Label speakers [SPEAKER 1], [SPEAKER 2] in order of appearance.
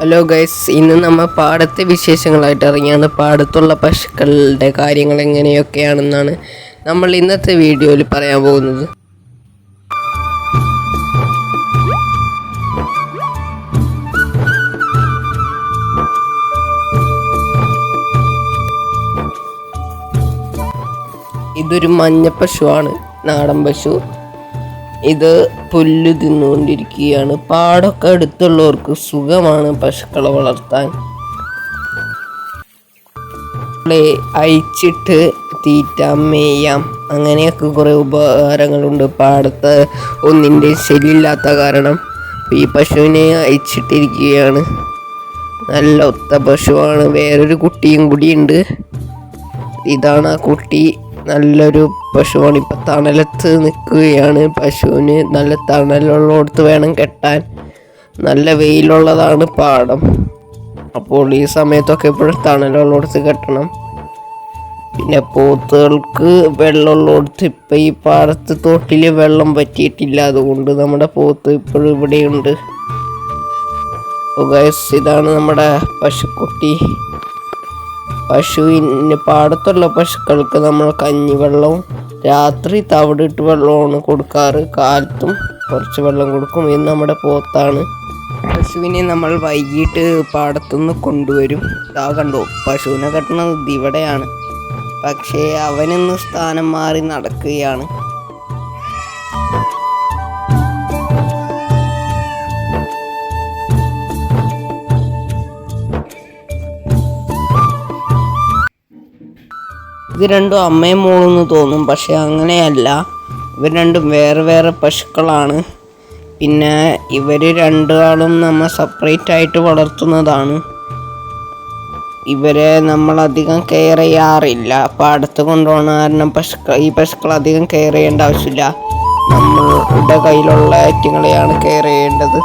[SPEAKER 1] Hello guys, ഇന്ന് നമ്മൾ പാടത്തെ വിശേഷങ്ങളായിട്ട് ഇറങ്ങിയാണ്. പാടത്തുള്ള പശുക്കളുടെ കാര്യങ്ങൾ എങ്ങനെയൊക്കെയാണെന്നാണ് നമ്മൾ ഇന്നത്തെ വീഡിയോയിൽ പറയാൻ പോകുന്നത്. ഇതൊരു മഞ്ഞ പശുവാണ്, നാടൻ പശു. ഇത് പുല്ല് തിന്നുകൊണ്ടിരിക്കുകയാണ്. പാടൊക്കെ അടുത്തുള്ളവർക്ക് സുഖമാണ് പശുക്കളെ വളർത്താൻ. അയച്ചിട്ട് തീറ്റ മേയാം, അങ്ങനെയൊക്കെ കുറേ ഉപകാരങ്ങളുണ്ട്. പാടത്ത് ഒന്നിൻ്റെ ശല്യമില്ലാത്ത കാരണം ഈ പശുവിനെ അയച്ചിട്ടിരിക്കുകയാണ്. നല്ല ഒത്ത പശുവാണ്. വേറൊരു കുട്ടിയും കൂടിയുണ്ട്. ഇതാണ് ആ കുട്ടി. നല്ലൊരു പശുവാണ്. ഇപ്പം തണലത്ത് നിൽക്കുകയാണ്. പശുവിന് നല്ല തണലുള്ളിടത്ത് വേണം കെട്ടാൻ. നല്ല വെയിലുള്ളതാണ് പാടം. അപ്പോൾ ഈ സമയത്തൊക്കെ എപ്പോഴും തണലുള്ളിടത്ത് കെട്ടണം. പിന്നെ പോത്തുകൾക്ക് വെള്ളമുള്ളിടത്ത് ഇപ്പം ഈ പാടത്ത് തോട്ടിൽ വെള്ളം പറ്റിയിട്ടില്ല, അതുകൊണ്ട് നമ്മുടെ പോത്ത് ഇപ്പോഴും ഇവിടെയുണ്ട്. ഗൈസ്, ഇതാണ് നമ്മുടെ പശുക്കുട്ടി. പശുവിന് പാടത്തുള്ള പശുക്കൾക്ക് നമ്മൾ കഞ്ഞിവെള്ളവും രാത്രി തവിടിട്ട് വെള്ളമാണ് കൊടുക്കാറ്. കാലത്തും കുറച്ച് വെള്ളം കൊടുക്കും. ഇത് നമ്മുടെ പോത്താണ്. പശുവിനെ നമ്മൾ വൈകിട്ട് പാടത്തുനിന്ന് കൊണ്ടുവരും. ഇതാ കണ്ടോ, പശുവിനെ കെട്ടണത് ഇവിടെയാണ്. പക്ഷേ അവനിന്ന് സ്ഥാനം മാറി നടക്കുകയാണ്. ഇത് രണ്ടും അമ്മയും മോളെന്ന് തോന്നും, പക്ഷെ അങ്ങനെയല്ല. ഇവർ രണ്ടും വേറെ വേറെ പശുക്കളാണ്. പിന്നെ ഇവർ രണ്ടാളും നമ്മൾ സെപ്പറേറ്റ് ആയിട്ട് വളർത്തുന്നതാണ്. ഇവരെ നമ്മളധികം കെയർ ചെയ്യാറില്ല. പാടത്ത് കൊണ്ടുപോകുന്ന കാരണം ഈ പശുക്കൾ അധികം കെയർ ചെയ്യേണ്ട ആവശ്യമില്ല. നമ്മളുടെ കയ്യിലുള്ള ഐറ്റങ്ങളെയാണ് കെയർ ചെയ്യേണ്ടത്.